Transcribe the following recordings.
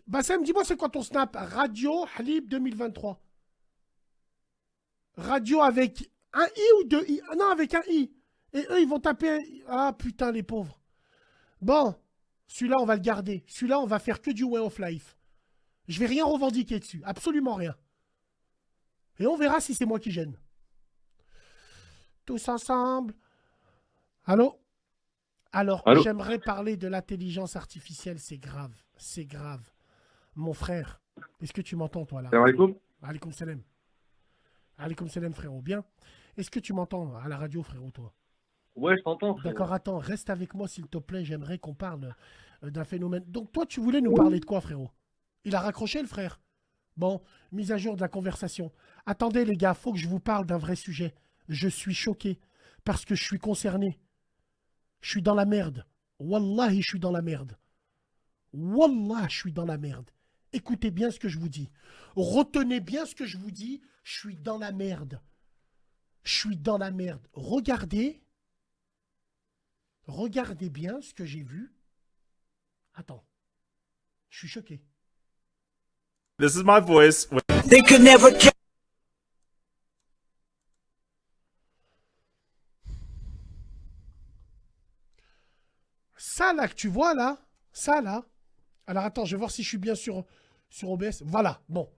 Bassem, dis-moi, c'est quoi ton snap? Radio Halib 2023. Radio avec un I ou deux I? Ah non, avec un I. Et eux, ils vont taper un I. Ah putain, les pauvres. Bon, celui-là, on va le garder. Celui-là, on va faire que du way of life. Je vais rien revendiquer dessus. Absolument rien. Et on verra si c'est moi qui gêne. Tous ensemble. Allô? Alors, Allô? j'aimerais parler de l'intelligence artificielle. C'est grave. C'est grave. Mon frère, est-ce que tu m'entends, toi, là? Salam alaikum. Alaykoum salam. Alaykoum salam, frérot. Bien. Est-ce que tu m'entends à la radio, frérot, toi? Ouais, je t'entends, frérot. D'accord, attends. Reste avec moi, s'il te plaît. J'aimerais qu'on parle d'un phénomène. Donc, toi, tu voulais nous parler de quoi, frérot? Il a raccroché, le frère? Bon, mise à jour de la conversation. Attendez, les gars, faut que je vous parle d'un vrai sujet. Je suis choqué parce que je suis concerné. Je suis dans la merde. Wallahi, je suis dans la merde. Wallah, je suis dans la merde. Écoutez bien ce que je vous dis. Retenez bien ce que je vous dis. Je suis dans la merde. Je suis dans la merde. Regardez. Regardez bien ce que j'ai vu. Attends. Je suis choqué. This is my voice. They could never catch. Ça là que tu vois là, ça là. Alors attends, je vais voir si je suis bien sur OBS. Voilà, bon.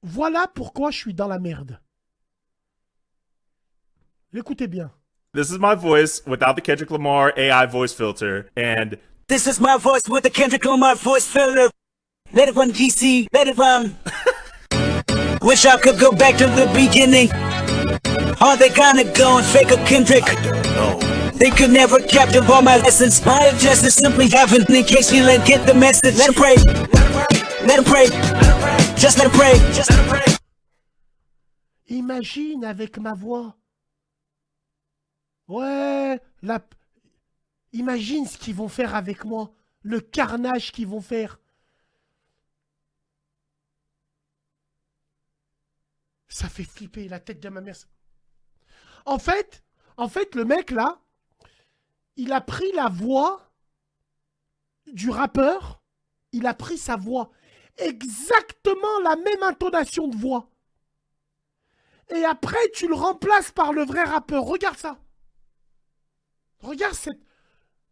Voilà pourquoi je suis dans la merde. Écoutez bien. This is my voice without the Kendrick Lamar AI voice filter, and This is my voice with the Kendrick Lamar voice filler. Let it run, GC. Let it run. Wish I could go back to the beginning. Are they gonna go and fake a Kendrick? I don't know. They could never capture all my lessons. My objectives simply haven't. In case you let get the message. Let him pray. Let him pray. Just let him pray. Just let him pray. Imagine avec ma voix. Ouais, imagine ce qu'ils vont faire avec moi. Le carnage qu'ils vont faire. Ça fait flipper la tête de ma mère. En fait, le mec là, il a pris la voix du rappeur. Il a pris sa voix. Exactement la même intonation de voix. Et après, tu le remplaces par le vrai rappeur. Regarde ça. Regarde cette...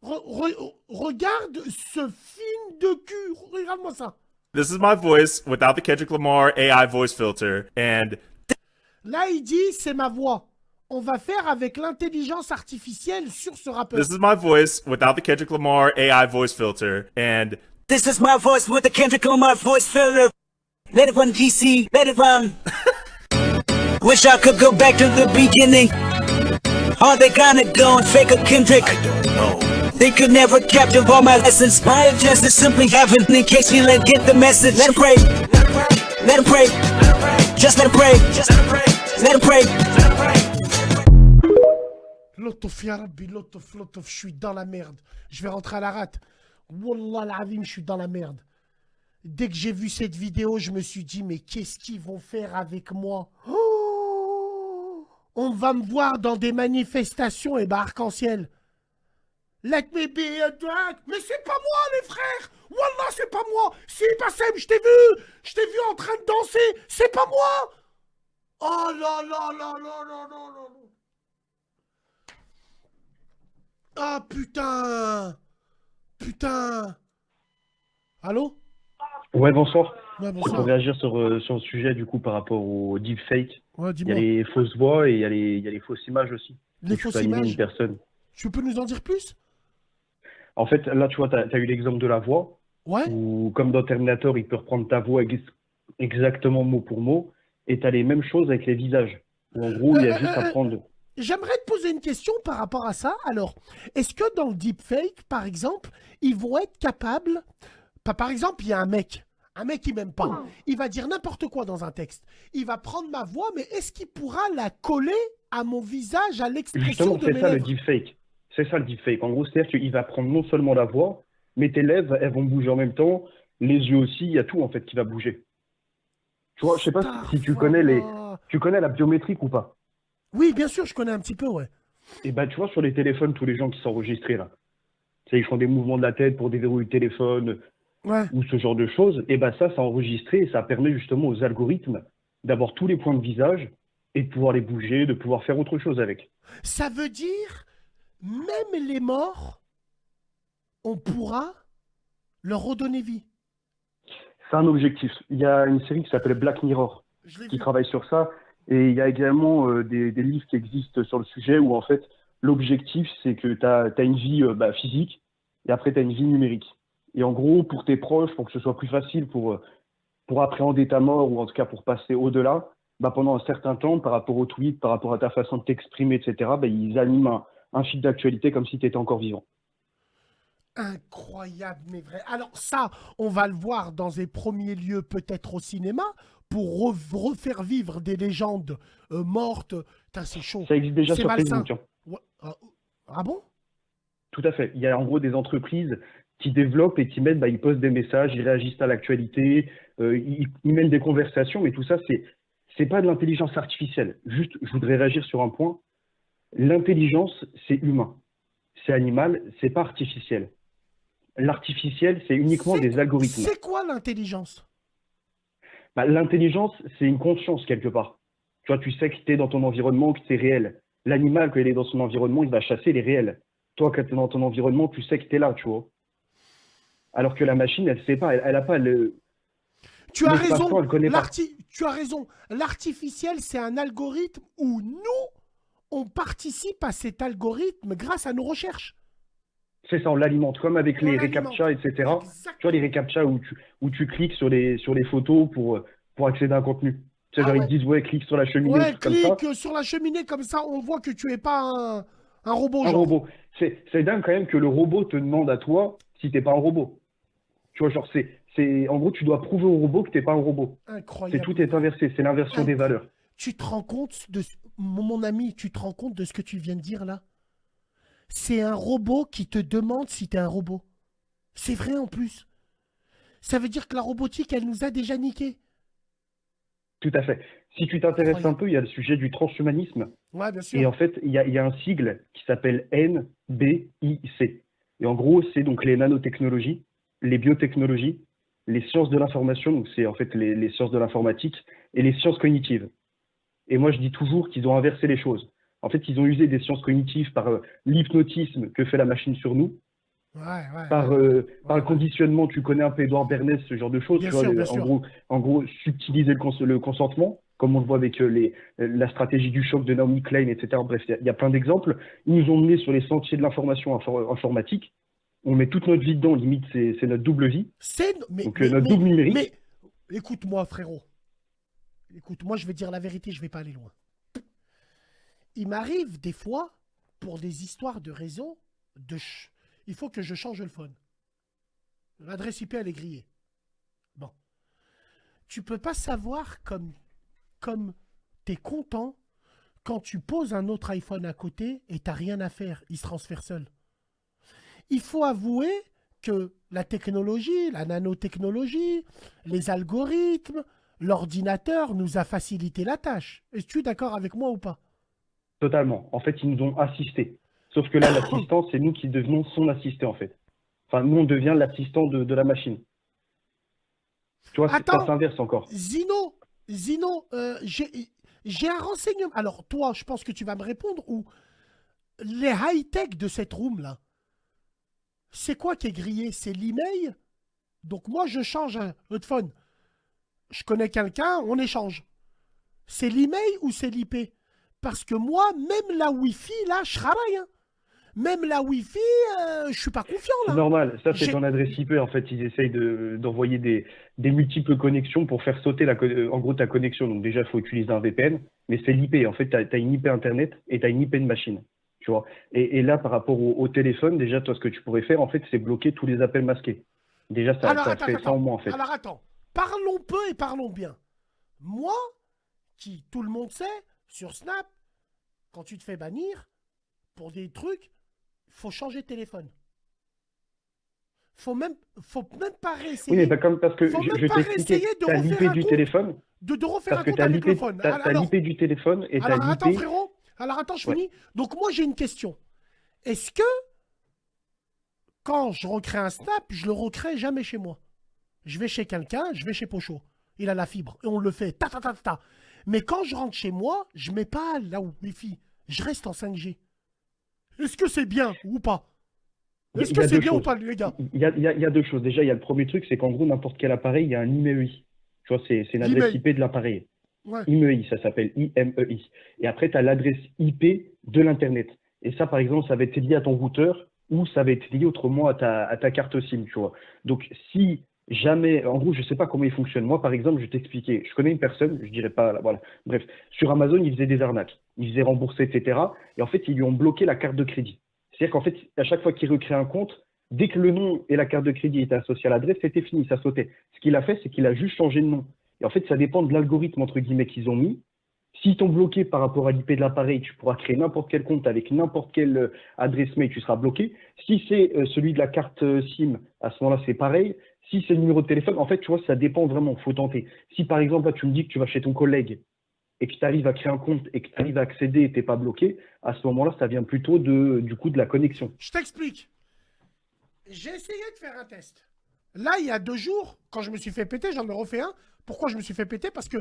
regarde ce film de cul. Regarde-moi ça. this is my voice without the Kendrick Lamar AI voice filter, and Là, il dit, c'est ma voix. On va faire avec l'intelligence artificielle sur ce rappeur. this is my voice without the Kendrick Lamar AI voice filter, and This is my voice with the Kendrick Lamar voice filler. Let it run, GC. Let it run. Wish I could go back to the beginning. Are they gonna go and fake a Kendrick? I don't know. They could never capture all my lessons. My objectives simply haven't. In case you let get the message. Let him pray. Let him pray. Just let him pray. Just let him pray. Lotof, ya Rabbi, lotof, lotof, je suis dans la merde. Je vais rentrer à la rate. Wallah l'azim, je suis dans la merde. Dès que j'ai vu cette vidéo, je me suis dit, mais qu'est-ce qu'ils vont faire avec moi? Oh, on va me voir dans des manifestations et bah arc-en-ciel. Let me be a drag. Mais c'est pas moi, les frères. Wallah, c'est pas moi. Si, Bassem, je t'ai vu. Je t'ai vu en train de danser. C'est pas moi. Oh là là là là là là là. Ah putain. Putain. Allô? Ouais, bonsoir. Ouais, Pour bonsoir. réagir sur le sujet, du coup, par rapport au deepfake, Ouais, il y a dis-moi. les fausses voix et il y a les fausses images aussi. Les Où tu fausses peux animer images. une personne. Tu peux nous en dire plus? En fait, là, tu vois, tu as eu l'exemple de la voix, Ouais. où, comme dans Terminator, il peut reprendre ta voix exactement mot pour mot, et tu as les mêmes choses avec les visages. Où, en gros, il y a juste à prendre. J'aimerais te poser une question par rapport à ça. Alors, est-ce que dans le deepfake, par exemple, ils vont être capables... Par exemple, il y a un mec qui m'aime pas. Il va dire n'importe quoi dans un texte. Il va prendre ma voix, mais est-ce qu'il pourra la coller à mon visage, à l'expression Justement, de c'est mes ça le lèvres? deepfake. C'est ça le deepfake. En gros, c'est-à-dire qu'il va prendre non seulement la voix, mais tes lèvres, elles vont bouger en même temps, les yeux aussi, il y a tout en fait qui va bouger. Tu vois, je sais pas si tu connais tu connais la biométrique ou pas. Oui, bien sûr, je connais un petit peu, ouais. Et bah, tu vois, sur les téléphones, tous les gens qui sont enregistrés là, tu sais, ils font des mouvements de la tête pour déverrouiller le téléphone, Ouais. ou ce genre de choses, et ben ça enregistré et ça permet justement aux algorithmes d'avoir tous les points de visage et de pouvoir les bouger, de pouvoir faire autre chose avec. Ça veut dire, même les morts, on pourra leur redonner vie. C'est un objectif. Il y a une série qui s'appelle Black Mirror Je l'ai qui vu. travaille sur ça, et il y a également des livres qui existent sur le sujet où en fait l'objectif c'est que tu as une vie physique et après tu as une vie numérique. Et en gros, pour tes proches, pour que ce soit plus facile pour appréhender ta mort ou en tout cas pour passer au-delà, pendant un certain temps, par rapport aux tweets, par rapport à ta façon de t'exprimer, etc., ils animent un fil d'actualité comme si tu étais encore vivant. Incroyable, mais vrai. Alors ça, on va le voir dans les premiers lieux, peut-être au cinéma, pour refaire vivre des légendes mortes. Putain, c'est chaud. Ça existe déjà C'est sur malsain. Facebook. Hein. Ouais. Ah bon? Tout à fait. Il y a en gros des entreprises qui développent et qui mettent, ils postent des messages, ils réagissent à l'actualité, ils mènent des conversations, mais tout ça, c'est pas de l'intelligence artificielle. Juste, je voudrais réagir sur un point. L'intelligence, c'est humain. C'est animal, c'est pas artificiel. L'artificiel, c'est uniquement des algorithmes. C'est quoi l'intelligence? L'intelligence, c'est une conscience quelque part. Tu vois, tu sais que tu es dans ton environnement, que c'est réel. L'animal, quand il est dans son environnement, il va chasser les réels. Toi, quand tu es dans ton environnement, tu sais que tu es là, tu vois. Alors que la machine, elle ne sait pas, elle n'a pas le. Tu as raison. Elle connaît pas. Tu as raison. L'artificiel, c'est un algorithme où nous, on participe à cet algorithme grâce à nos recherches. C'est ça, on l'alimente, comme avec les l'alimente. reCAPTCHA, etc. Exactement. Tu vois, les reCAPTCHA où tu cliques sur les photos pour accéder à un contenu. Tu sais, genre, ouais. ils te disent, ouais, clique sur la cheminée, Ouais, comme ça. clique sur la cheminée, comme ça, on voit que tu n'es pas un robot. Un genre. robot. C'est dingue quand même que le robot te demande à toi si t'es pas un robot. Tu vois, genre, en gros, tu dois prouver au robot que t'es pas un robot. Incroyable. Tout est inversé, c'est l'inversion des valeurs. Tu te rends compte mon ami, tu te rends compte de ce que tu viens de dire là? C'est un robot qui te demande si tu es un robot. C'est vrai en plus. Ça veut dire que la robotique, elle nous a déjà niqués. Tout à fait. Si tu t'intéresses un peu, il y a le sujet du transhumanisme. Ouais, bien sûr. Et en fait, il y a un sigle qui s'appelle NBIC. Et en gros, c'est donc les nanotechnologies, les biotechnologies, les sciences de l'information, donc c'est en fait les sciences de l'informatique, et les sciences cognitives. Et moi, je dis toujours qu'ils ont inversé les choses. En fait, ils ont usé des sciences cognitives par l'hypnotisme que fait la machine sur nous, par le conditionnement. Tu connais un peu Edouard Bernays, ce genre de choses. Bien Tu vois, sûr, bien sûr. en gros, subtiliser le consentement, comme on le voit avec la stratégie du choc de Naomi Klein, etc. Bref, il y a plein d'exemples. Ils nous ont menés sur les sentiers de l'information informatique. On met toute notre vie dedans, limite, c'est notre double vie. Donc, notre double numérique. Mais écoute-moi, frérot. Écoute-moi, je vais dire la vérité, je vais pas aller loin. Il m'arrive des fois, pour des histoires de réseau, il faut que je change le phone. L'adresse IP, elle est grillée. Bon. Tu peux pas savoir comme tu es content quand tu poses un autre iPhone à côté et tu n'as rien à faire. Il se transfère seul. Il faut avouer que la technologie, la nanotechnologie, les algorithmes, l'ordinateur nous a facilité la tâche. Es-tu d'accord avec moi ou pas? Totalement. En fait, ils nous ont assistés. Sauf que là, l'assistant, c'est nous qui devenons son assisté, en fait. Enfin, nous, on devient l'assistant de la machine. Tu vois, ça s'inverse encore. Zino, j'ai un renseignement. Alors, toi, je pense que tu vas me répondre. Ou les high-tech de cette room-là, c'est quoi qui est grillé? C'est l'email? Donc, moi, je change un phone. Je connais quelqu'un, on échange. C'est l'email ou c'est l'IP? Parce que moi, même la Wi-Fi, là, je travaille. Hein. Même la Wi-Fi, je suis pas confiant, là. C'est normal. Ça, c'est ton adresse IP. En fait, ils essayent d'envoyer des multiples connexions pour faire sauter, en gros, ta connexion. Donc, déjà, il faut utiliser un VPN. Mais c'est l'IP. En fait, tu as une IP Internet et tu as une IP de machine. Tu vois. Et là, par rapport au téléphone, déjà, toi, ce que tu pourrais faire, en fait, c'est bloquer tous les appels masqués. Déjà, ça fait ça en moins, en fait. Alors, attends. Parlons peu et parlons bien. Moi, qui, tout le monde sait, sur Snap, quand tu te fais bannir, pour des trucs, faut changer de téléphone. Faut même pas réessayer. Oui, mais parce que je t'expliquais, tu as l'IP du téléphone. De refaire un compte avec le phone. Tu as l'IP du téléphone et tu as l'IP... Alors, attends, frérot. Alors, attends, je finis. Donc, moi, j'ai une question. Est-ce que, quand je recrée un Snap, je le recrée jamais chez moi? Je vais chez quelqu'un, je vais chez Pocho. Il a la fibre. Et on le fait. Ta, ta, ta, ta, ta. Mais quand je rentre chez moi, je mets pas là où Wi-Fi. Je reste en 5G. Est-ce que c'est bien ou pas? Est-ce Il y que a c'est deux bien ou choses. pas, les gars? Il y a deux choses. Déjà, il y a le premier truc, c'est qu'en gros, n'importe quel appareil, il y a un IMEI. Tu vois, c'est une adresse L'email. IP de l'appareil. Ouais. IMEI, ça s'appelle IMEI. Et après, tu as l'adresse IP de l'Internet. Et ça, par exemple, ça va être lié à ton routeur ou ça va être lié autrement à ta carte SIM, tu vois. Donc, si jamais, en gros, je sais pas comment il fonctionne. Moi, par exemple, je vais t'expliquer. Je connais une personne, je dirais pas, voilà. Bref, sur Amazon, il faisait des arnaques. Il faisait rembourser, etc. Et en fait, ils lui ont bloqué la carte de crédit. C'est-à-dire qu'en fait, à chaque fois qu'il recrée un compte, dès que le nom et la carte de crédit étaient associés à l'adresse, c'était fini, ça sautait. Ce qu'il a fait, c'est qu'il a juste changé de nom. Et en fait, ça dépend de l'algorithme, entre guillemets, qu'ils ont mis. S'ils t'ont bloqué par rapport à l'IP de l'appareil, tu pourras créer n'importe quel compte avec n'importe quelle adresse mail, tu seras bloqué. Si c'est celui de la carte SIM, à ce moment-là, c'est pareil. Si c'est le numéro de téléphone, en fait, tu vois, ça dépend vraiment, faut tenter. Si par exemple, là, tu me dis que tu vas chez ton collègue et que tu arrives à créer un compte et que tu arrives à accéder et tu n'es pas bloqué, à ce moment-là, ça vient plutôt du coup de la connexion. Je t'explique. J'ai essayé de faire un test. Là, il y a 2 jours, quand je me suis fait péter, j'en ai refait un. Pourquoi je me suis fait péter? Parce que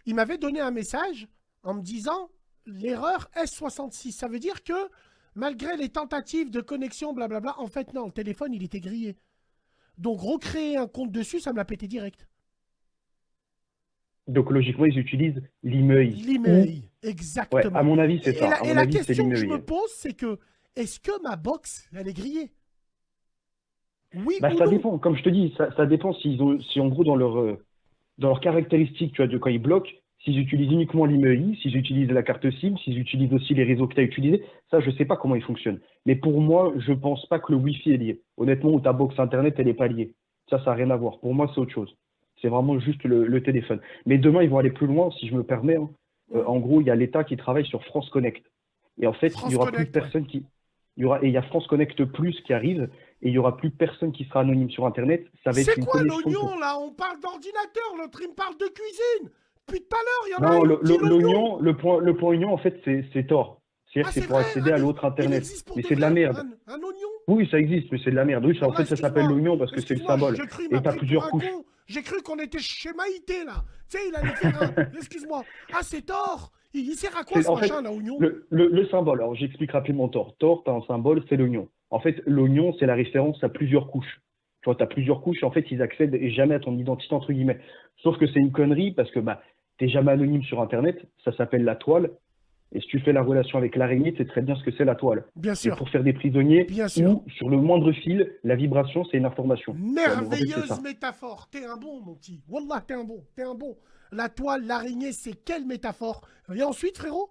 il m'avait donné un message en me disant l'erreur S66. Ça veut dire que malgré les tentatives de connexion, blablabla, en fait, non, le téléphone, il était grillé. Donc, recréer un compte dessus, ça me l'a pété direct. Donc logiquement, ils utilisent l'IMEI. Ou, L'email, ouais, à exactement. mon avis, c'est ça. À Et mon la avis, c'est question que je me l'IMEI. pose, c'est que est-ce que ma box, elle est grillée? Oui Bah, ou ça non? dépend. Comme je te dis, ça dépend s'ils ont, si en gros, dans leurs caractéristiques, tu vois, de quand ils bloquent, s'ils utilisent uniquement l'IMEI, s'ils utilisent la carte SIM, s'ils utilisent aussi les réseaux que tu as utilisés, ça, je sais pas comment ils fonctionnent. Mais pour moi, je pense pas que le Wi-Fi est lié. Honnêtement, ou ta box Internet, elle est pas liée. Ça n'a rien à voir. Pour moi, c'est autre chose. C'est vraiment juste le téléphone. Mais demain, ils vont aller plus loin, si je me permets, hein. En gros, il y a l'État qui travaille sur France Connect. Et en fait, il y France aura plus Connect, ouais. personne qui, et il y a France Connect Plus qui arrive, et il y aura plus personne qui sera anonyme sur Internet. Ça va être C'est une quoi connexion l'oignon pour. là? On parle d'ordinateur, l'autre il me parle de cuisine. Depuis tout à l'heure, il y en a Non, un, il me dit l'oignon. l'oignon, le point oignon, en fait, c'est Tor. C'est-à-dire Ah, que c'est c'est pour vrai? accéder à l'autre Il Internet. existe pour Mais de c'est de la vrai? merde. Un oignon? Oui, ça existe, mais c'est de la merde. Oui, ça, en Wallah, fait, ça s'appelle excuse-moi. l'oignon parce que c'est le Excuse-moi, symbole. j'ai cru, il Et m'a tu as pris pour plusieurs un couches. con. J'ai cru qu'on était chez Maïté là. Tu sais, il allait faire un. Excuse-moi. Ah, c'est tort. Il sert à quoi ce En fait, machin là, oignon? le symbole, alors j'explique rapidement Tor. Tor, tu as un symbole, c'est l'oignon. En fait, l'oignon, c'est la référence à plusieurs couches. Tu vois, tu as plusieurs couches, et en fait, ils accèdent et jamais à ton identité, entre guillemets. Sauf que c'est une connerie parce que bah, tu n'es jamais anonyme sur Internet, ça s'appelle la toile. Et si tu fais la relation avec l'araignée, tu sais très bien ce que c'est la toile. Bien C'est sûr. pour faire des prisonniers Bien sûr. ou sur le moindre fil, la vibration, c'est une information. Tu vois, donc en fait, c'est Merveilleuse ça. métaphore. T'es un bon, mon petit. Wallah, t'es un bon. T'es un bon. La toile, l'araignée, c'est quelle métaphore? Et ensuite, frérot?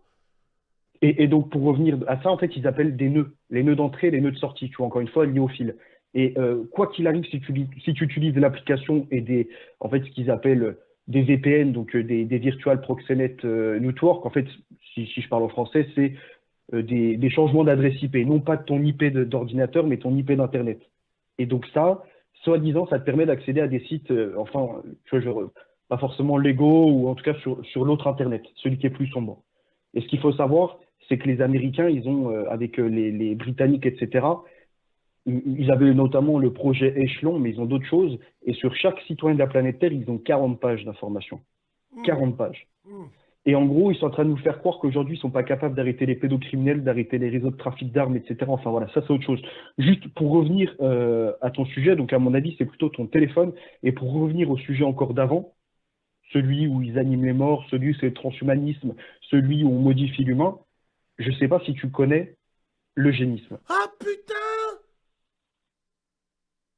Et donc, pour revenir à ça, en fait, ils appellent des nœuds. Les nœuds d'entrée, les nœuds de sortie, tu vois, encore une fois, liés au fil. Et quoi qu'il arrive, si tu utilises l'application et en fait, ce qu'ils appellent des VPN, donc des Virtual Proxenet Network, en fait, si je parle en français, c'est des changements d'adresse IP, non pas de ton IP d'ordinateur, mais ton IP d'Internet. Et donc ça, soi-disant, ça te permet d'accéder à des sites, enfin, tu vois, pas forcément légaux, ou en tout cas sur l'autre Internet, celui qui est plus sombre. Et ce qu'il faut savoir, c'est que les Américains, ils ont, avec les Britanniques, etc., ils avaient notamment le projet Échelon, mais ils ont d'autres choses. Et sur chaque citoyen de la planète Terre, ils ont 40 pages d'informations. 40 pages. Et en gros, ils sont en train de nous faire croire qu'aujourd'hui, ils sont pas capables d'arrêter les pédocriminels, d'arrêter les réseaux de trafic d'armes, etc. Enfin voilà, ça c'est autre chose. Juste pour revenir à ton sujet, donc à mon avis, c'est plutôt ton téléphone. Et pour revenir au sujet encore d'avant, celui où ils animent les morts, celui où c'est le transhumanisme, celui où on modifie l'humain, je sais pas si tu connais l'eugénisme. Ah putain!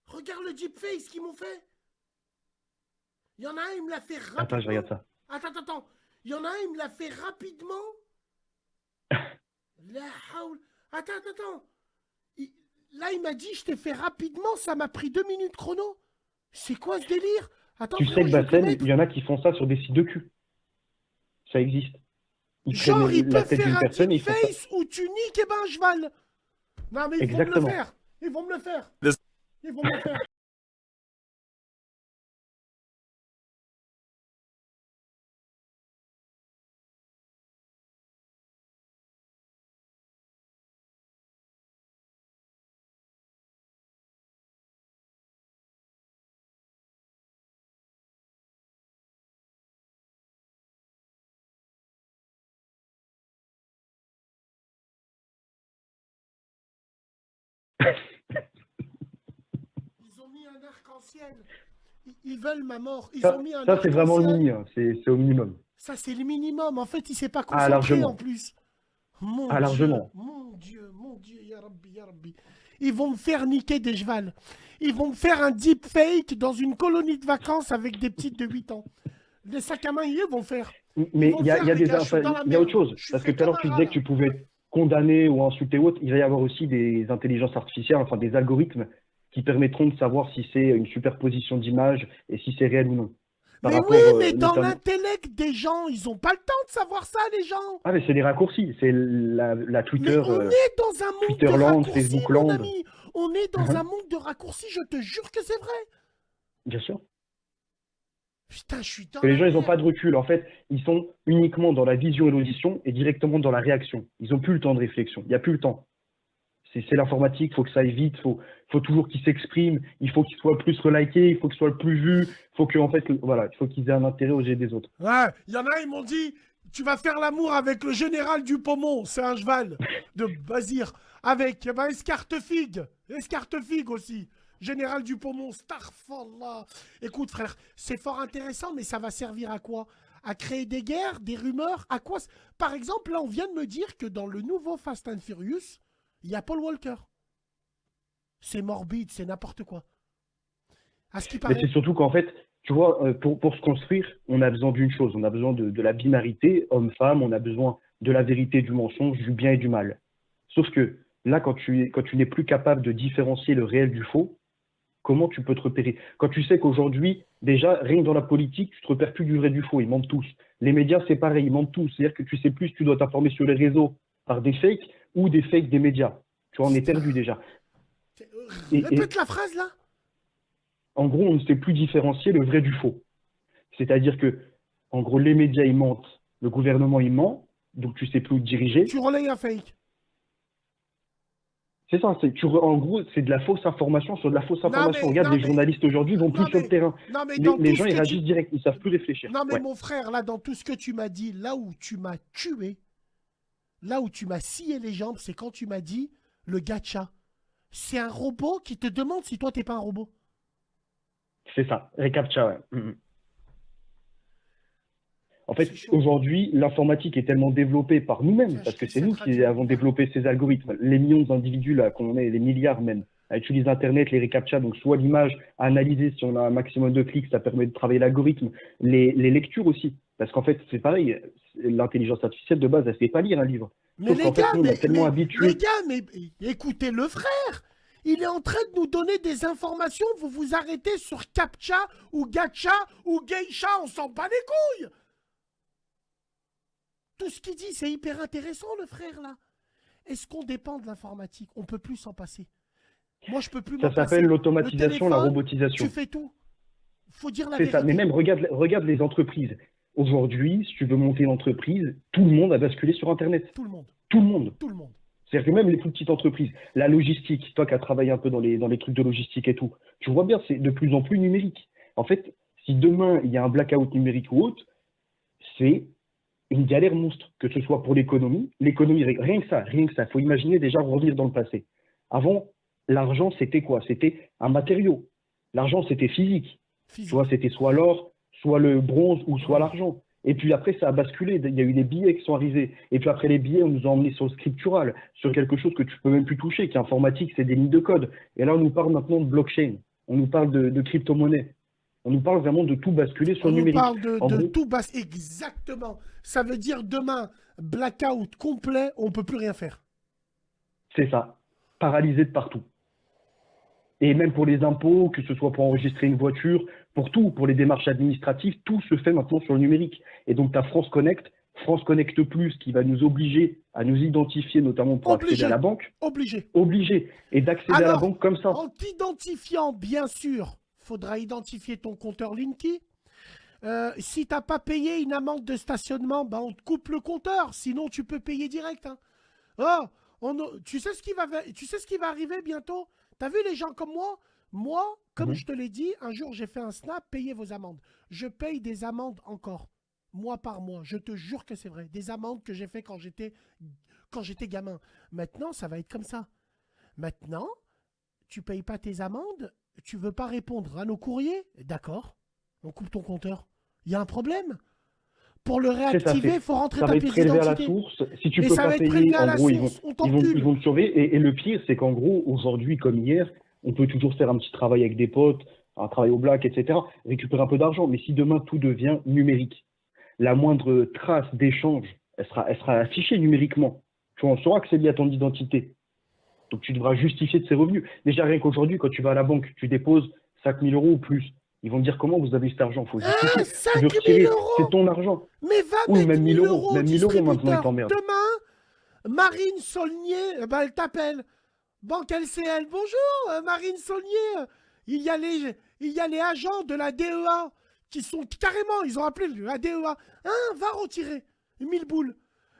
Regarde le deepface qu'ils m'ont fait. Il y en a un, il me l'a fait Attends, je rapidement. regarde ça. Attends. Il y en a un, il me l'a fait rapidement. La haoul. Attends. Là, il m'a dit, je t'ai fait rapidement, ça m'a pris 2 minutes chrono. C'est quoi ce délire? Attends, Tu sais frérot, que je vais te le Bassem, mettre. il y en a qui font ça sur des sites de cul. Ça existe. Ils Genre, ils prennent la peuvent tête faire d'une un personne et ils font ça. deepface où tu niques et ben un cheval. Non, mais ils vont me le Exactement. faire. Ils vont me le faire. This Ils vont me le faire. Ils ont mis un arc-en-ciel. Ils veulent ma mort. Ils Ça, ont mis un ça c'est vraiment le arc-en-ciel. mini, hein. C'est au minimum. Ça, c'est le minimum. En fait, il s'est pas Ah, concentré largement. en plus. Mon Ah, Dieu, largement. mon Dieu, ya Rabbi, ya Rabbi. Ils vont me faire niquer des chevals. Ils vont me faire un deepfake dans une colonie de vacances avec des petites de 8 ans. Les sacs à main, ils vont faire. Mais vont il y a, faire, il y a les des gars, je suis dans la il y a autre merde. chose. Je suis Parce que fait tout à l'heure, comme tu un disais rat, que tu pouvais être condamné ou insulté ou autre. Il va y avoir aussi des intelligences artificielles, enfin des algorithmes qui permettront de savoir si c'est une superposition d'images et si c'est réel ou non. Par mais rapport oui, mais dans notamment. l'intellect des gens, ils ont pas le temps de savoir ça, les gens. Ah, mais c'est des raccourcis. C'est la Mais Twitter, on est dans un monde de Twitterland, raccourcis, mon Facebookland. ami. On est dans un monde de raccourcis, je te jure que c'est vrai. Bien sûr. Putain, je suis dans Parce que les la gens, ils n'ont merde. pas de recul. En fait, ils sont uniquement dans la vision et l'audition et directement dans la réaction. Ils n'ont plus le temps de réflexion. Il n'y a plus le temps. C'est l'informatique, il faut que ça aille vite, faut toujours qu'ils s'expriment, il faut qu'ils soient plus reliké, il faut qu'ils soient le plus vus, faut que, en fait, voilà, il faut qu'ils aient un intérêt aux yeux des autres. Ouais, il y en a, ils m'ont dit, tu vas faire l'amour avec le général du Pommon, c'est un cheval de Bazir, avec Escartefigue aussi, général du Pommon, Starfallah. Écoute frère, c'est fort intéressant, mais ça va servir à quoi? À créer des guerres, des rumeurs, à quoi? Par exemple, là, on vient de me dire que dans le nouveau Fast and Furious, il y a Paul Walker. C'est morbide, c'est n'importe quoi. À ce qui Mais paraît. c'est surtout qu'en fait, tu vois, pour se construire, on a besoin d'une chose, on a besoin de la binarité, homme-femme, on a besoin de la vérité, du mensonge, du bien et du mal. Sauf que là, quand tu n'es plus capable de différencier le réel du faux, comment tu peux te repérer? Quand tu sais qu'aujourd'hui, déjà, rien que dans la politique, tu te repères plus du vrai du faux, ils mentent tous. Les médias, c'est pareil, ils mentent tous. C'est-à-dire que tu sais plus si tu dois t'informer sur les réseaux par des fakes ou des fakes des médias. Tu vois, on est perdu déjà. Répète la phrase là. En gros, on ne sait plus différencier le vrai du faux. C'est-à-dire que, en gros, les médias, ils mentent, le gouvernement, il ment, donc tu sais plus où te diriger. Tu relayes un fake. C'est ça, en gros, c'est de la fausse information sur de la fausse information. Regarde, les journalistes aujourd'hui vont plus sur le terrain. Non, mais dans Les tout gens, ce ils que réagissent direct, ils savent plus réfléchir. Non, mais Ouais. mon frère, là, dans tout ce que tu m'as dit, là où tu m'as tué, là où tu m'as scié les jambes, c'est quand tu m'as dit le gacha. C'est un robot qui te demande si toi, t'es pas un robot. C'est ça, reCAPTCHA, ouais. Mhm. En fait, C'est chaud. aujourd'hui, l'informatique est tellement développée par nous-mêmes, Tiens, parce je que fais c'est cette nous qui radio. avons développé ces algorithmes. Les millions d'individus, là, qu'on est, les milliards même, à utiliser Internet, les reCAPTCHA, donc soit l'image à analyser, si on a un maximum de clics, ça permet de travailler l'algorithme. Les lectures aussi, parce qu'en fait, c'est pareil, l'intelligence artificielle, de base, elle ne sait pas lire un livre. Mais Sauf les qu'en fait, gars, nous, on est tellement habitués. les gars, mais écoutez le frère. Il est en train de nous donner des informations. Vous vous arrêtez sur CAPTCHA ou GATCHA ou Geisha. On s'en bat les couilles. Tout ce qu'il dit, c'est hyper intéressant, le frère, là. Est-ce qu'on dépend de l'informatique? On peut plus s'en passer. Moi, je peux plus Ça m'en passer. s'appelle l'automatisation, Le la téléphone, robotisation. Tu fais tout. Faut dire la C'est vérité. ça, mais même regarde les entreprises. Aujourd'hui, si tu veux monter une entreprise, tout le monde a basculé sur Internet. Tout le monde. Tout le monde. Tout le monde. C'est-à-dire que même les plus petites entreprises, la logistique, toi qui as travaillé un peu dans les trucs de logistique et tout, tu vois bien, c'est de plus en plus numérique. En fait, si demain il y a un blackout numérique ou autre, c'est une galère monstre, que ce soit pour l'économie, rien que ça, il faut imaginer déjà revenir dans le passé. Avant, l'argent c'était quoi? C'était un matériau. L'argent c'était physique. Tu vois, c'était soit l'or, soit le bronze ou soit l'argent. Et puis après, ça a basculé. Il y a eu les billets qui sont arrivés. Et puis après les billets, on nous a emmenés sur le scriptural, sur quelque chose que tu peux même plus toucher, qui est informatique, c'est des lignes de code. Et là, on nous parle maintenant de blockchain. On nous parle de crypto-monnaie. On nous parle vraiment de tout basculer sur On le nous numérique. parle de gros, tout bas. Exactement. Ça veut dire demain, blackout complet, on peut plus rien faire. c'est ça. Paralysé de partout. Et même pour les impôts, que ce soit pour enregistrer une voiture, pour tout, pour les démarches administratives, tout se fait maintenant sur le numérique. Et donc, tu as France Connect Plus, qui va nous obliger à nous identifier, notamment pour accéder à la banque. Obligé. Et d'accéder à la banque comme ça. En t'identifiant, bien sûr, faudra identifier ton compteur Linky. Si t'as pas payé une amende de stationnement, bah on te coupe le compteur. Sinon, tu peux payer direct. Hein. Tu sais ce qui va arriver bientôt? T'as vu les gens comme moi? Moi, comme je te l'ai dit, un jour j'ai fait un snap, payez vos amendes. Je paye des amendes encore, mois par mois. Je te jure que c'est vrai. Des amendes que j'ai fait quand j'étais gamin. Maintenant, ça va être comme ça. Maintenant, tu payes pas tes amendes, tu veux pas répondre à nos courriers, d'accord, on coupe ton compteur. Il y a un problème. Pour le réactiver, il faut rentrer Ça ta va être pièce prélevé à la d'identité. source. Si tu Et peux ça va pas être payer, prélevé à en la gros, source. On ils t'encule. vont te surveiller. Et le pire, c'est qu'en gros, aujourd'hui, comme hier, on peut toujours faire un petit travail avec des potes, un travail au black, etc., récupérer un peu d'argent. Mais si demain, tout devient numérique, la moindre trace d'échange, elle sera affichée numériquement. Tu vois, on saura que c'est lié à ton identité. Donc, tu devras justifier de ses revenus. Déjà, rien qu'aujourd'hui, quand tu vas à la banque, tu déposes 5 000 € ou plus. Ils vont te dire comment vous avez cet argent. Il faut justifier. Tu 5 veux 000 retirer, euros. c'est ton argent. Mais va Oui, mettre même 1000 1000 euros €. au Même 1000 € maintenant, ils distributeur. t'emmerdent. Demain, Marine Saulnier, eh ben, elle t'appelle. Banque LCL, bonjour Marine Saulnier. Il y a les agents de la DEA qui sont carrément, ils ont appelé la DEA. Va retirer 1000 boules.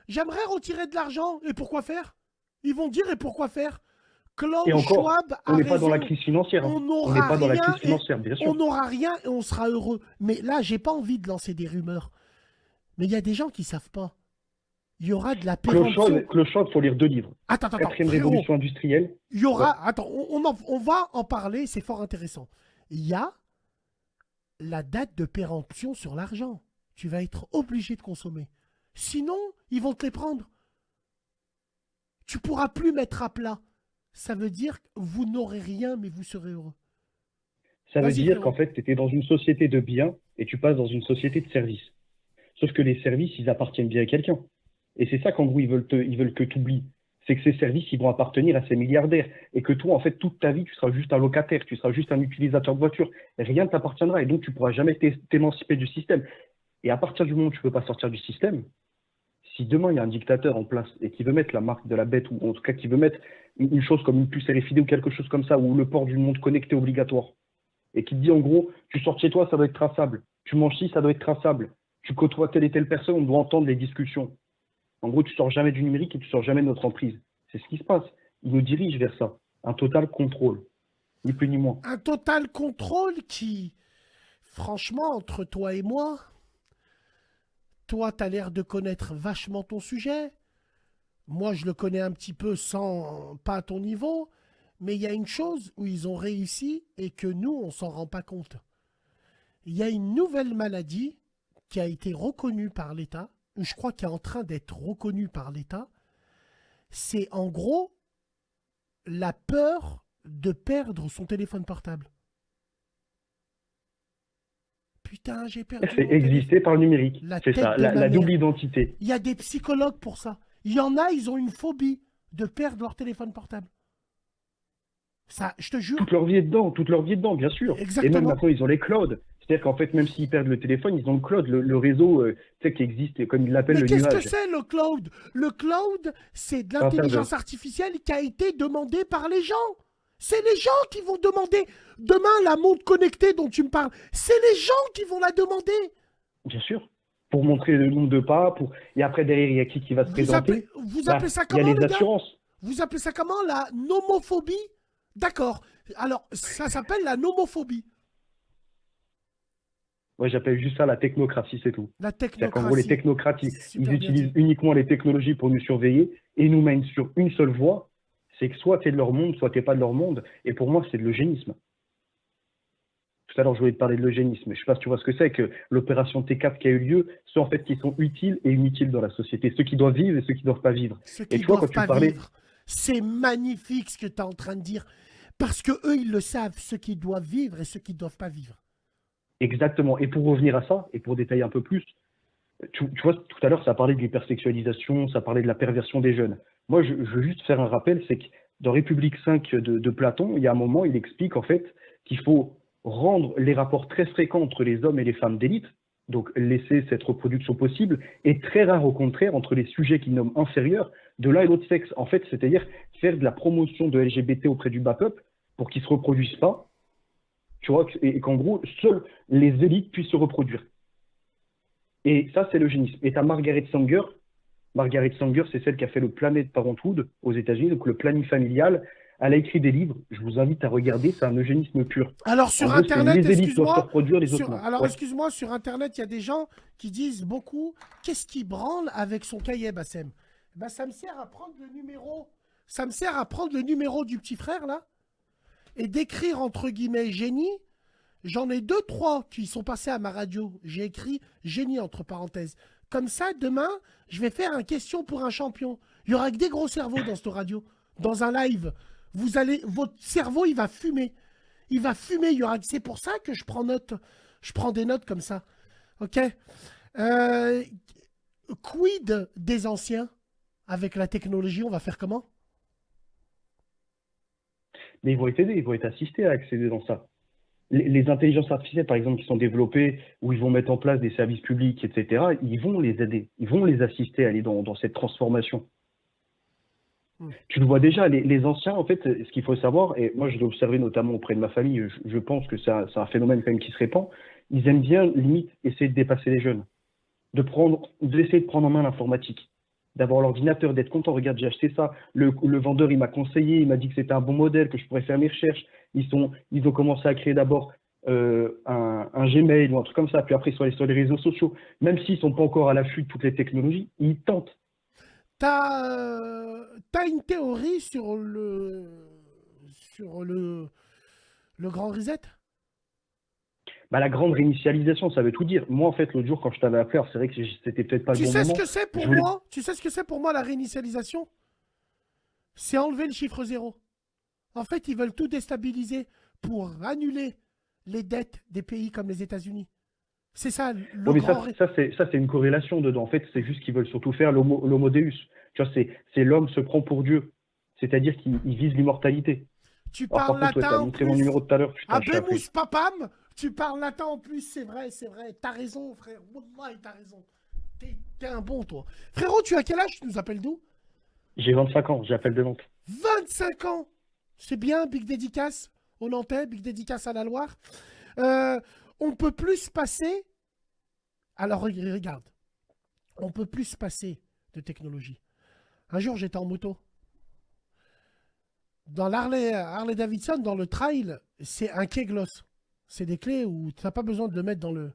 J'aimerais retirer de l'argent. Et pourquoi faire? Ils vont dire et pourquoi faire? Et Klaus encore, Schwab a on n'est pas dans la raison. crise financière. On On n'aura n'est pas dans la rien crise et financière, bien sûr. on n'aura rien et on sera heureux. Mais là, j'ai pas envie de lancer des rumeurs. Mais il y a des gens qui savent pas. Il y aura de la péremption. Clochard, il faut lire 2 livres. Attends, Quatrième frérot. révolution industrielle. Il y aura. Attends, on va en parler, c'est fort intéressant. Il y a la date de péremption sur l'argent. Tu vas être obligé de consommer. Sinon, ils vont te les prendre. Tu pourras plus mettre à plat. Ça veut dire que vous n'aurez rien, mais vous serez heureux. Ça veut Vas-y, dire frérot. qu'en fait, tu étais dans une société de biens et tu passes dans une société de services. Sauf que les services, ils appartiennent bien à quelqu'un. Et c'est ça qu'en gros, ils veulent que tu oublies. C'est que ces services, ils vont appartenir à ces milliardaires. Et que toi, en fait, toute ta vie, tu seras juste un locataire, tu seras juste un utilisateur de voiture. Rien ne t'appartiendra. Et donc, tu ne pourras jamais t'émanciper du système. Et à partir du moment où tu ne peux pas sortir du système, si demain, il y a un dictateur en place et qui veut mettre la marque de la bête, ou en tout cas qui veut mettre une chose comme une puce RFID ou quelque chose comme ça, ou le port d'une montre connectée obligatoire, et qui te dit en gros, tu sors de chez toi, ça doit être traçable. Tu manges ci, ça doit être traçable. Tu côtoies telle et telle personne, on doit entendre les discussions. En gros, tu sors jamais du numérique et tu sors jamais de notre emprise. C'est ce qui se passe. Ils nous dirigent vers ça. Un total contrôle. Ni plus ni moins. Un total contrôle qui, franchement, entre toi et moi, toi, tu as l'air de connaître vachement ton sujet. Moi, je le connais un petit peu pas à ton niveau. Mais il y a une chose où ils ont réussi et que nous, on s'en rend pas compte. Il y a une nouvelle maladie qui a été reconnue par l'État, ou je crois qui est en train d'être reconnue par l'État. C'est en gros la peur de perdre son téléphone portable. Putain, j'ai perdu. C'est exister par le numérique. La C'est tête ça, de ma la double mère. identité. Il y a des psychologues pour ça. Il y en a, ils ont une phobie de perdre leur téléphone portable. Ça, je te jure. Toute leur vie est dedans, bien sûr. Exactement. Et même maintenant, ils ont les clouds. C'est-à-dire qu'en fait, même s'ils perdent le téléphone, ils ont le cloud, le réseau tu sais, qui existe, comme ils l'appellent, Mais le qu'est-ce que nuage. c'est le cloud? Le cloud, c'est de l'intelligence artificielle qui a été demandée par les gens. C'est les gens qui vont demander. Demain, la montre connectée dont tu me parles, c'est les gens qui vont la demander. Bien sûr. Pour montrer le nombre de pas. Et après, derrière, il y a qui va se présenter. Vous appelez ça Il y comment, a les les gars? assurances. Vous appelez ça comment? La nomophobie? D'accord. Alors, ça s'appelle la nomophobie. Moi, j'appelle juste ça la technocratie, c'est tout. La C'est-à-dire qu'en gros, les technocratie. technocrates, ils Super bien utilisent dit. uniquement les technologies pour nous surveiller et nous mènent sur une seule voie. C'est que soit tu es de leur monde, soit tu n'es pas de leur monde. Et pour moi, c'est de l'eugénisme. Tout à l'heure, je voulais te parler de l'eugénisme. Je ne sais pas si tu vois ce que c'est, que l'opération T4 qui a eu lieu, ceux en fait qui sont utiles et inutiles dans la société. Ceux qui doivent vivre et ceux qui ne doivent pas vivre. Ceux Et qui tu vois, doivent quand tu pas parlais. vivre. C'est magnifique ce que tu es en train de dire. Parce que eux, ils le savent, ceux qui doivent vivre et ceux qui ne doivent pas vivre. Exactement. Et pour revenir à ça, et pour détailler un peu plus, tu vois, tout à l'heure, ça parlait de l'hypersexualisation, ça parlait de la perversion des jeunes. Moi, je veux juste faire un rappel, c'est que dans République 5 de Platon, il y a un moment, il explique en fait qu'il faut rendre les rapports très fréquents entre les hommes et les femmes d'élite, donc laisser cette reproduction possible, et très rare au contraire entre les sujets qu'ils nomment inférieurs de l'un et l'autre sexe. En fait, c'est-à-dire faire de la promotion de LGBT auprès du bas peuple pour qu'ils ne se reproduisent pas, tu vois, et qu'en gros, seules les élites puissent se reproduire. Et ça, c'est l'eugénisme. Et tu as Margaret Sanger. Margaret Sanger, c'est celle qui a fait le Planned Parenthood aux États-Unis, donc le planning familial. Elle a écrit des livres. Je vous invite à regarder. C'est un eugénisme pur. Alors sur En gros, c'est Internet, les élites doivent se excuse-moi. reproduire, les autres non. Alors Ouais. excuse-moi, sur Internet, il y a des gens qui disent beaucoup qu'est-ce qui branle avec son cahier, Bassem? Ben, ça me sert à prendre le numéro. Ça me sert à prendre le numéro du petit frère là. Et d'écrire entre guillemets génie, j'en ai 2, 3 qui sont passés à ma radio. J'ai écrit génie entre parenthèses. Comme ça, demain, je vais faire un question pour un champion. Il y aura que des gros cerveaux dans cette radio. Dans un live, votre cerveau, il va fumer. Il va fumer. C'est pour ça que je prends note. Je prends des notes comme ça. Ok. Quid des anciens avec la technologie? On va faire comment? Mais ils vont être aidés, ils vont être assistés à accéder dans ça. Les intelligences artificielles, par exemple, qui sont développées, où ils vont mettre en place des services publics, etc., ils vont les aider, ils vont les assister à aller dans cette transformation. Tu le vois déjà, les anciens, en fait, ce qu'il faut savoir, et moi je l'ai observé notamment auprès de ma famille, je pense que c'est un phénomène quand même qui se répand, ils aiment bien, limite, essayer de dépasser les jeunes, d'essayer de prendre en main l'informatique, d'avoir l'ordinateur, d'être content, regarde, j'ai acheté ça, le vendeur, il m'a conseillé, il m'a dit que c'était un bon modèle, que je pourrais faire mes recherches, ils ont commencé à créer d'abord un Gmail ou un truc comme ça, puis après ils sont allés sur les réseaux sociaux, même s'ils ne sont pas encore à l'affût de toutes les technologies, ils tentent. T'as une théorie sur le grand reset? Bah, la grande réinitialisation, ça veut tout dire. Moi, en fait, l'autre jour, quand je t'avais appelé, alors c'est vrai que c'était peut-être pas le Tu bon sais ce moment. que c'est pour Je voulais- moi? Tu sais ce que c'est pour moi la réinitialisation? C'est enlever le chiffre 0. En fait, ils veulent tout déstabiliser pour annuler les dettes des pays comme les États-Unis. C'est ça le Ouais, mais grand. ça, c'est une corrélation dedans. En fait, c'est juste qu'ils veulent surtout faire l'homo deus. Tu vois, c'est l'homme se prend pour Dieu. C'est-à-dire qu'il vise l'immortalité. Tu Alors, parles par contre, ouais, latin t'as en montré mon plus. numéro tout à l'heure. Putain, je suis appelé. Abemus papam. Tu parles latin en plus, c'est vrai, c'est vrai. T'as raison, frère. Wallahi, t'as raison. T'es un bon, toi. Frérot, tu as quel âge? Tu nous appelles d'où? J'ai 25 ans, j'appelle de Nantes. 25 ans. C'est bien, big dédicace au Nantais, big dédicace à la Loire. On peut plus se passer. Alors, regarde. On peut plus se passer de technologie. Un jour, j'étais en moto. Dans Harley Davidson, dans le trail, c'est un keglos. C'est des clés où tu n'as pas besoin de le mettre dans le.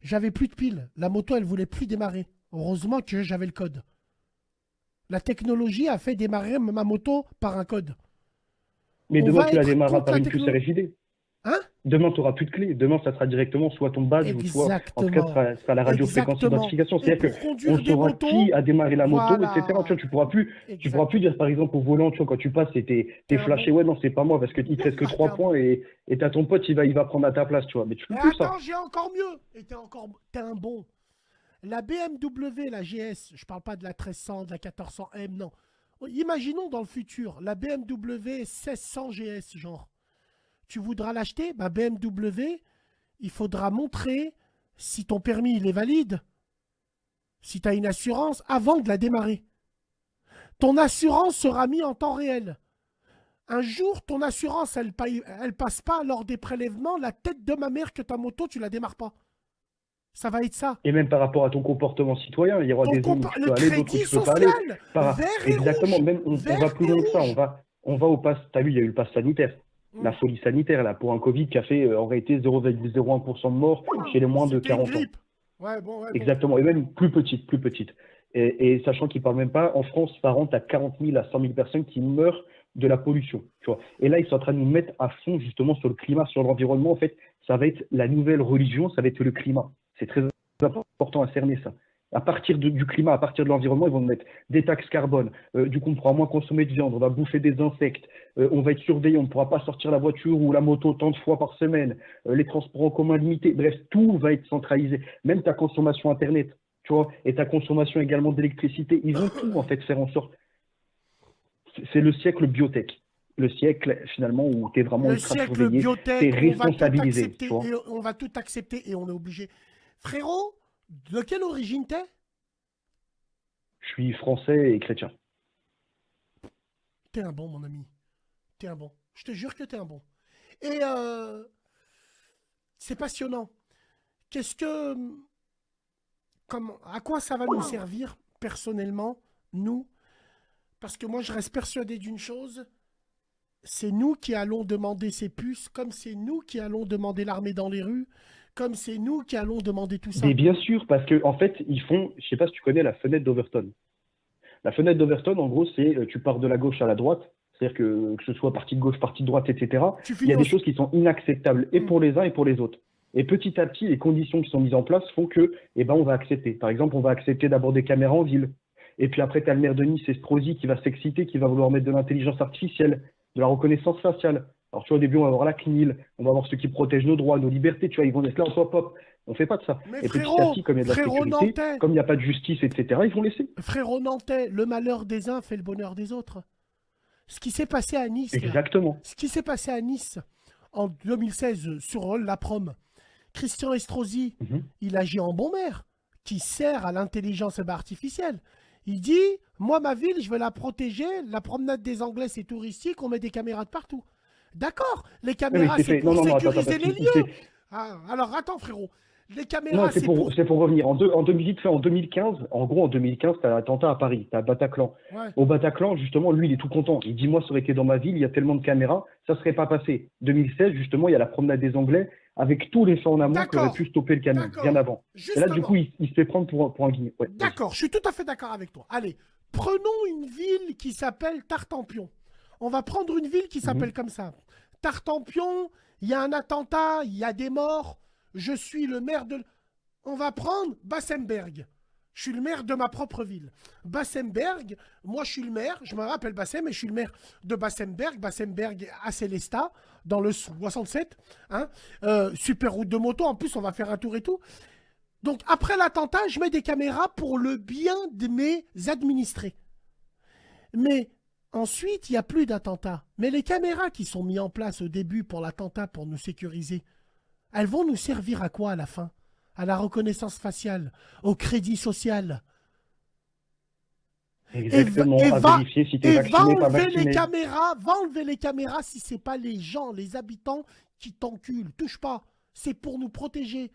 J'avais plus de piles. La moto, elle voulait plus démarrer. Heureusement que j'avais le code. La technologie a fait démarrer ma moto par un code. Mais On demain, va tu la être démarreras contre par la une puce technologie. RFID. Hein? Demain, tu n'auras plus de clé. Demain, ça sera directement soit ton badge ou soit, en tout cas, Exactement. ce sera la radiofréquence Exactement. d'identification. Et C'est-à-dire pour qu'on conduire des saura motos, qui a démarré la moto, voilà. etc. Tu vois, tu pourras Exact. plus dire, par exemple, au volant, tu vois, quand tu passes et t'es T'es un flashé, bon. ouais, non, c'est pas moi, parce qu'il te reste que T'es 3 un points et t'as ton pote, il va prendre à ta place, tu vois. Mais tu peux Mais plus ça. attends, j'ai encore mieux. Et t'es un bon. La BMW, la GS, je parle pas de la 1300, de la 1400M, non. Imaginons dans le futur, la BMW 1600 GS, genre. Tu voudras l'acheter, bah BMW, il faudra montrer si ton permis il est valide, si tu as une assurance, avant de la démarrer. Ton assurance sera mise en temps réel. Un jour, ton assurance, elle passe pas lors des prélèvements, la tête de ma mère que ta moto, tu la démarres pas. Ça va être ça. Et même par rapport à ton comportement citoyen, il y aura des zones où tu Le peux aller, d'autres où crédit tu peux pas aller. social, vert et Exactement, rouge. même on Vert va plus et loin que ça. rouge. On va au pass. T'as vu, il y a eu le pass sanitaire. La folie sanitaire, là, pour un Covid qui a fait en réalité 0,01% de morts chez les moins de C'était une 40 ans. grippe. Ouais, bon, Exactement, et même plus petite, plus petite. Et sachant qu'ils parlent même pas, en France, par an, tu as 40 000 à 100 000 personnes qui meurent de la pollution. Tu vois. Et là, ils sont en train de nous mettre à fond justement sur le climat, sur l'environnement. En fait, ça va être la nouvelle religion, ça va être le climat. C'est très important à cerner ça. À partir du climat, à partir de l'environnement, ils vont nous mettre des taxes carbone. Du coup, on pourra moins consommer de viande, on va bouffer des insectes, on va être surveillé, on ne pourra pas sortir la voiture ou la moto tant de fois par semaine, les transports en commun limités. Bref, tout va être centralisé. Même ta consommation Internet, tu vois, et ta consommation également d'électricité, ils vont tout en fait faire en sorte. C'est le siècle biotech. Le siècle finalement où tu es vraiment le ultra siècle surveillé, biotech, tu es on va tout responsabilisé. accepter Tu vois. et on va tout accepter et on est obligé. Frérot, de quelle origine t'es? Je suis français et chrétien. T'es un bon, mon ami. T'es un bon. Je te jure que t'es un bon. Et c'est passionnant. Qu'est-ce que... à quoi ça va nous servir, personnellement, nous? Parce que moi, je reste persuadé d'une chose. C'est nous qui allons demander ces puces, comme c'est nous qui allons demander l'armée dans les rues, comme c'est nous qui allons demander tout ça. Mais bien sûr, parce que en fait, ils font, je sais pas si tu connais la fenêtre d'Overton. La fenêtre d'Overton, en gros, c'est tu pars de la gauche à la droite, C'est-à-dire que ce soit parti de gauche, parti de droite, etc., Tu il y finis a des au- choses qui sont inacceptables, et pour les uns et pour les autres. Et petit à petit, les conditions qui sont mises en place font que, eh ben, on va accepter. Par exemple, on va accepter d'abord des caméras en ville. Et puis après, tu as le maire de Nice, Estrosi, qui va s'exciter, qui va vouloir mettre de l'intelligence artificielle, de la reconnaissance faciale. Alors, tu vois, au début, on va avoir la CNIL, on va avoir ceux qui protègent nos droits, nos libertés, tu vois, ils vont être là, hop, hop. On fait pas de ça. Mais Et petit à frérot, petit, comme il y a de la frérot sécurité, nantais, comme il n'y a pas de justice, etc., ils vont laisser. frérot nantais, le malheur des uns fait le bonheur des autres. Ce qui s'est passé à Nice, là, Exactement. ce qui s'est passé à Nice en 2016 sur la prom, Christian Estrosi, Mhm. il agit en bon maire, qui sert à l'intelligence artificielle. Il dit, moi, ma ville, je vais la protéger, la promenade des Anglais, c'est touristique, on met des caméras de partout. D'accord, les Oui, mais caméras, c'est c'est fait. pour Non, attends, sécuriser parce les qu'il lieux. s'est- Ah, alors, attends, frérot. Les caméras, Non, c'est pour... c'est pour revenir. Vite fait, en 2015, en gros, en 2015, tu as l'attentat à Paris, tu as Bataclan. Ouais. Au Bataclan, justement, lui, il est tout content. Il dit, moi, ça aurait été dans ma ville, il y a tellement de caméras, ça serait pas passé. 2016, justement, il y a la promenade des Anglais, avec tous les faits en amont qui auraient D'accord. pu stopper le camion, D'accord. bien avant. Et là, du Justement. coup, il se fait prendre pour un guignol. Ouais, vas-y. D'accord, je suis tout à fait d'accord avec toi. Allez, prenons une ville qui s'appelle Tartampion. On va prendre une ville qui s'appelle comme ça. Tartampion, il y a un attentat, il y a des morts. Je suis le maire de... On va prendre Bassemberg. Je suis le maire de ma propre ville. Bassemberg, moi je suis le maire, je me rappelle Bassem, mais je suis le maire de Bassemberg. Bassemberg à Célestat, dans le 67. Hein. Super route de moto, en plus on va faire un tour et tout. Donc après l'attentat, je mets des caméras pour le bien de mes administrés. Mais ensuite, il n'y a plus d'attentat. Mais les caméras qui sont mises en place au début pour l'attentat, pour nous sécuriser, elles vont nous servir à quoi à la fin? À la reconnaissance faciale, au crédit social. Exactement, Et à va, vérifier si tu et es va vacciné, pas enlever les vacciné. caméras, va enlever les caméras si c'est pas les gens, les habitants qui t'enculent. Touche pas. C'est pour nous protéger.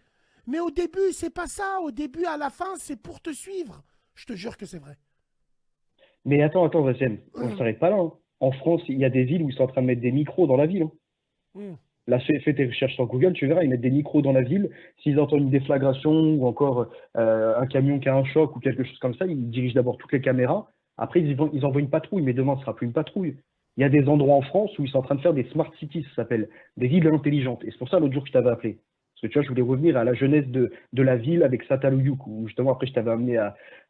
Mais au début, c'est pas ça. Au début, à la fin, c'est pour te suivre. Je te jure que c'est vrai. Mais attends, Vassem, on ne s'arrête pas là. Hein. En France, il y a des villes où ils sont en train de mettre des micros dans la ville. Hein. Mm. Là, fais tes recherches sur Google, tu verras, ils mettent des micros dans la ville. S'ils entendent une déflagration ou encore un camion qui a un choc ou quelque chose comme ça, ils dirigent d'abord toutes les caméras. Après, ils envoient une patrouille, mais demain, ce sera plus une patrouille. Il y a des endroits en France où ils sont en train de faire des smart cities, ça s'appelle, des villes intelligentes. Et c'est pour ça, l'autre jour, que je t'avais appelé. Parce que tu vois, je voulais revenir à la jeunesse de la ville avec Satalouyouk, où justement, après, je t'avais amené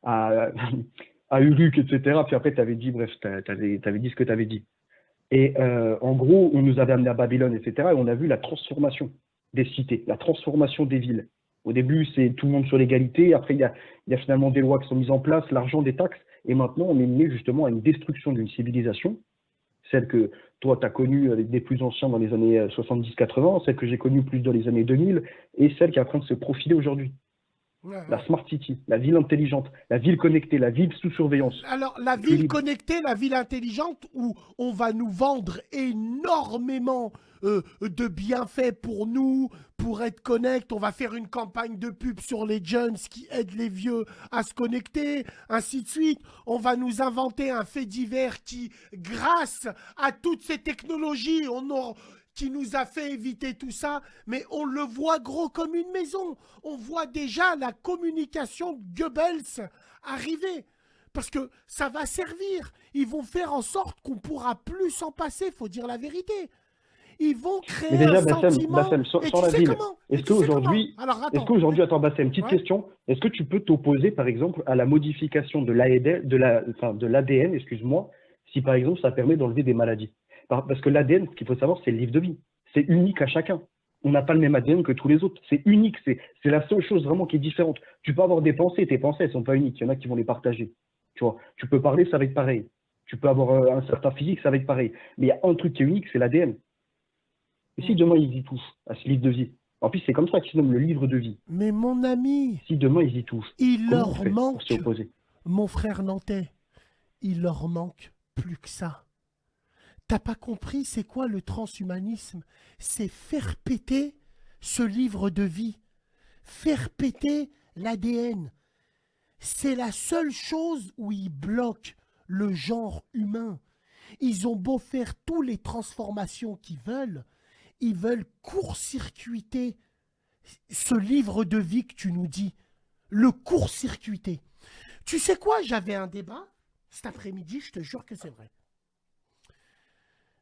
à Uruk, etc. Puis après, tu avais dit, bref, tu avais dit ce que tu avais dit. Et en gros, on nous avait amené à Babylone, etc. Et on a vu la transformation des cités, la transformation des villes. Au début, c'est tout le monde sur l'égalité. Après, il y a finalement des lois qui sont mises en place, l'argent, des taxes. Et maintenant, on est mené justement à une destruction d'une civilisation, celle que toi, tu as connue avec des plus anciens dans les années 70-80, celle que j'ai connue plus dans les années 2000, et celle qui est en train de se profiler aujourd'hui. Ouais, ouais. La Smart City, la ville intelligente, la ville connectée, la ville sous surveillance. Alors, la Plus ville libre. connectée, la ville intelligente, où on va nous vendre énormément de bienfaits pour nous, pour être connect. On va faire une campagne de pub sur les jeunes qui aident les vieux à se connecter, ainsi de suite. On va nous inventer un fait divers qui, grâce à toutes ces technologies, qui nous a fait éviter tout ça, mais on le voit gros comme une maison. On voit déjà la communication de Goebbels arriver. Parce que ça va servir. Ils vont faire en sorte qu'on ne pourra plus s'en passer, faut dire la vérité. Ils vont créer Mais déjà, un Bassem, sentiment. sans Et tu la sais ville, comment? Et est-ce tu sais qu'aujourd'hui, comment? Alors, attends. attends Bassem, petite Ouais. question, est-ce que tu peux t'opposer par exemple à la modification de l'ADN, excuse-moi, si par exemple ça permet d'enlever des maladies? Parce que l'ADN, ce qu'il faut savoir, c'est le livre de vie. C'est unique à chacun. On n'a pas le même ADN que tous les autres. C'est unique, c'est la seule chose vraiment qui est différente. Tu peux avoir des pensées, tes pensées, elles ne sont pas uniques. Il y en a qui vont les partager. Tu vois, tu peux parler, ça va être pareil. Tu peux avoir un certain physique, ça va être pareil. Mais il y a un truc qui est unique, c'est l'ADN. Et si demain ils y touchent à ce livre de vie, en plus c'est comme ça qu'ils se nomme le livre de vie. Mais mon ami, Si demain ils y touchent, il comment on leur fait pour manque, s'y opposer? mon frère nantais, il leur manque plus que ça. T'as pas compris c'est quoi le transhumanisme? C'est faire péter ce livre de vie, faire péter l'ADN. C'est la seule chose où ils bloquent le genre humain. Ils ont beau faire toutes les transformations qu'ils veulent, ils veulent court-circuiter ce livre de vie que tu nous dis, le court-circuiter. Tu sais quoi, j'avais un débat cet après-midi, je te jure que c'est vrai.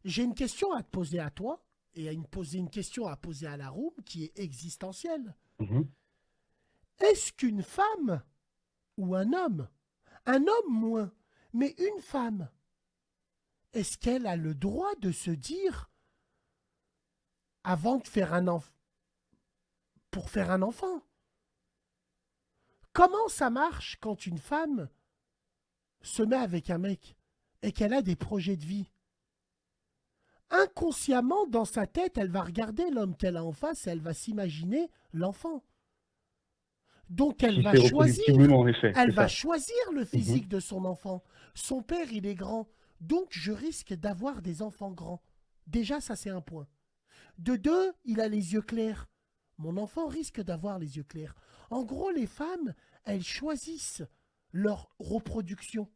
j'ai une question à te poser à toi et poser une question à poser à la room qui est existentielle. Mhm. Est-ce qu'une femme ou un homme moins, mais une femme, est-ce qu'elle a le droit de se dire, avant de faire un enfant, pour faire un enfant, comment ça marche quand une femme se met avec un mec et qu'elle a des projets de vie? Inconsciemment, dans sa tête, elle va regarder l'homme qu'elle a en face et elle va s'imaginer l'enfant. Donc elle Si va c'est choisir, reproductible, en effet. elle c'est va ça. choisir le physique de son enfant. Son père, il est grand, donc je risque d'avoir des enfants grands. Déjà, ça c'est un point. De deux, il a les yeux clairs. Mon enfant risque d'avoir les yeux clairs. En gros, les femmes, elles choisissent leur reproduction.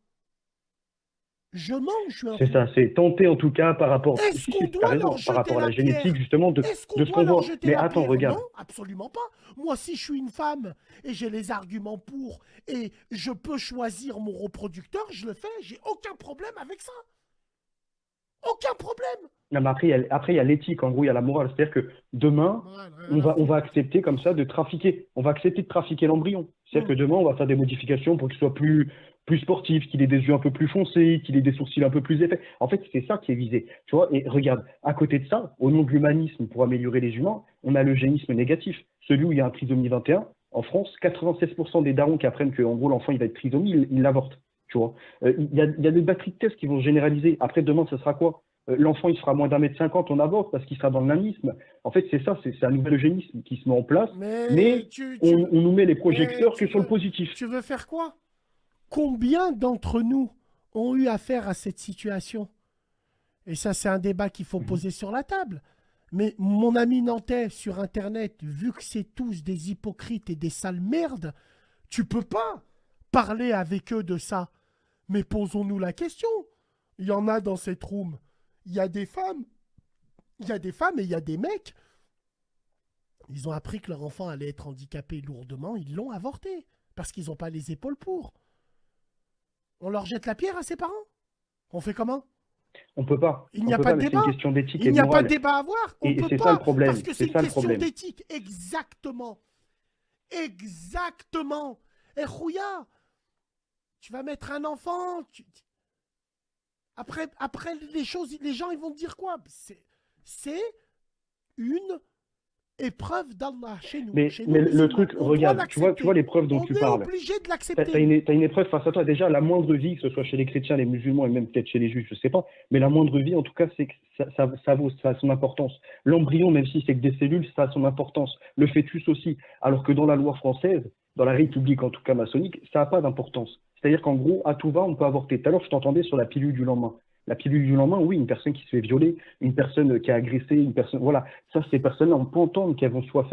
Je mange, je suis un C'est fou. ça, c'est tenter en tout cas par rapport, Est-ce si, qu'on si, doit t'as raison, leur par jeter rapport à la la génétique pierre? justement de Est-ce qu'on ce doit qu'on leur voit. jeter Mais la attends, pierre? regarde. Non, absolument pas. Moi, si je suis une femme et j'ai les arguments pour et je peux choisir mon reproducteur, je le fais. J'ai aucun problème avec ça. Aucun problème. Non, mais après, il y a l'éthique, en gros, il y a la morale. C'est-à-dire que demain, on va accepter comme ça de trafiquer. On va accepter de trafiquer l'embryon. C'est-à-dire que demain, on va faire des modifications pour qu'il soit plus sportif, qu'il ait des yeux un peu plus foncés, qu'il ait des sourcils un peu plus épais. En fait, c'est ça qui est visé. Tu vois, et regarde, à côté de ça, au nom de l'humanisme pour améliorer les humains, on a l'eugénisme négatif. Celui où il y a un trisomie 21. En France, 96% des darons qui apprennent qu'en gros, l'enfant, il va être trisomie, ils l'avortent. Tu vois. Il y a des batteries de tests qui vont se généraliser. Après, demain, ce sera quoi? L'enfant, il sera moins d'1,50 m, on avorte parce qu'il sera dans le nanisme. En fait, c'est ça, c'est un nouvel eugénisme qui se met en place, mais on nous met les projecteurs que sur le positif. Tu veux faire quoi? Combien d'entre nous ont eu affaire à cette situation? Et ça, c'est un débat qu'il faut poser sur la table. Mais mon ami nantais sur Internet, vu que c'est tous des hypocrites et des sales merdes, tu peux pas parler avec eux de ça. Mais posons-nous la question. Il y en a dans cette room. Il y a des femmes. Il y a des femmes et il y a des mecs. Ils ont appris que leur enfant allait être handicapé lourdement. Ils l'ont avorté. Parce qu'ils n'ont pas les épaules pour. On leur jette la pierre à ses parents? On fait comment? On peut pas. Il n'y a pas de débat. C'est une question d'éthique et Il de n'y a pas morale. de débat à avoir. On Et peut c'est pas, ça le problème. parce que c'est C'est une ça le question problème. d'éthique. Exactement. Exactement. Et Rouya, tu vas mettre un enfant. Après les choses, les gens ils vont te dire quoi? C'est une épreuve d'Allah chez nous. Mais Chez nous, le musulmans. truc, On doit regarde, tu vois l'accepter. les preuves dont On tu est parles. obligé de T'as l'accepter. une épreuve face à toi. Déjà, la moindre vie, que ce soit chez les chrétiens, les musulmans et même peut-être chez les juifs, je sais pas, mais la moindre vie, en tout cas, c'est que ça a son importance. L'embryon, même si c'est que des cellules, ça a son importance. Le fœtus aussi. Alors que dans la loi française, dans la République, en tout cas maçonnique, ça n'a pas d'importance. C'est-à-dire qu'en gros, à tout va, on peut avorter. Tout à l'heure, je t'entendais sur la pilule du lendemain. La pilule du lendemain, oui, une personne qui se fait violer, une personne qui a agressé, une personne, voilà. Ça, ces personnes-là, on peut entendre qu'elles vont soit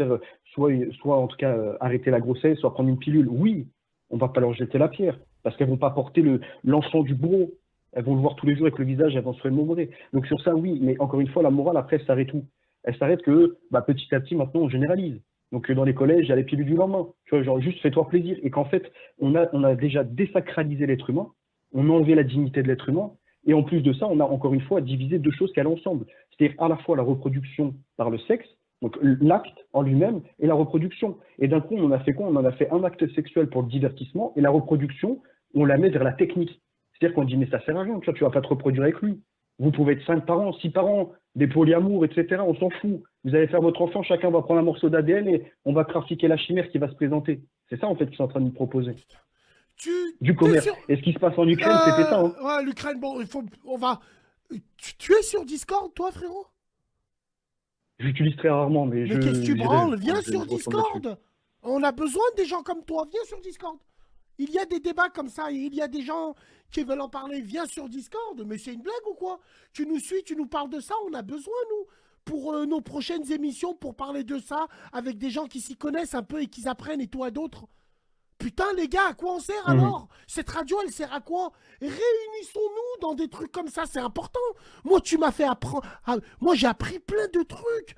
en tout cas arrêter la grossesse, soit prendre une pilule. Oui, on va pas leur jeter la pierre, parce qu'elles vont pas porter l'enfant du bourreau. Elles vont le voir tous les jours avec le visage, elles vont se remémorer. Donc sur ça, oui, mais encore une fois, la morale, après, elle s'arrête où? Elle s'arrête que, petit à petit, maintenant, on généralise. Donc dans les collèges, il y a les pilules du lendemain. Tu vois, genre juste fais-toi plaisir. Et qu'en fait, on a déjà désacralisé l'être humain, on a enlevé la dignité de l'être humain, et en plus de ça, on a encore une fois divisé deux choses qui allaient ensemble. C'est-à-dire à la fois la reproduction par le sexe, donc l'acte en lui-même, et la reproduction. Et d'un coup, on en a fait quoi? On en a fait un acte sexuel pour le divertissement, et la reproduction, on la met vers la technique. C'est-à-dire qu'on dit, mais ça sert à rien, tu vois, tu vas pas te reproduire avec lui. Vous pouvez être 5 parents, 6 parents, des polyamours, etc. On s'en fout. Vous allez faire votre enfant, chacun va prendre un morceau d'ADN et on va trafiquer la chimère qui va se présenter. C'est ça, en fait, qu'ils sont en train de nous proposer. Du commerce. Et ce qui se passe en Ukraine, c'était ça. Hein. Ouais, l'Ukraine, bon, on va. Tu es sur Discord, toi, frérot? J'utilise très rarement, mais je. Mais qu'est-ce que tu branles? Viens je sur retombe Discord. On a besoin des gens comme toi. Viens sur Discord. Il y a des débats comme ça et il y a des gens qui veulent en parler. Viens sur Discord. Mais c'est une blague ou quoi? Tu nous suis, tu nous parles de ça. On a besoin, nous, pour nos prochaines émissions, pour parler de ça avec des gens qui s'y connaissent un peu et qui apprennent et toi d'autres. Putain, les gars, à quoi on sert alors? Cette radio, elle sert à quoi? Réunissons-nous dans des trucs comme ça, c'est important. Moi, tu m'as fait apprendre. Moi, j'ai appris plein de trucs.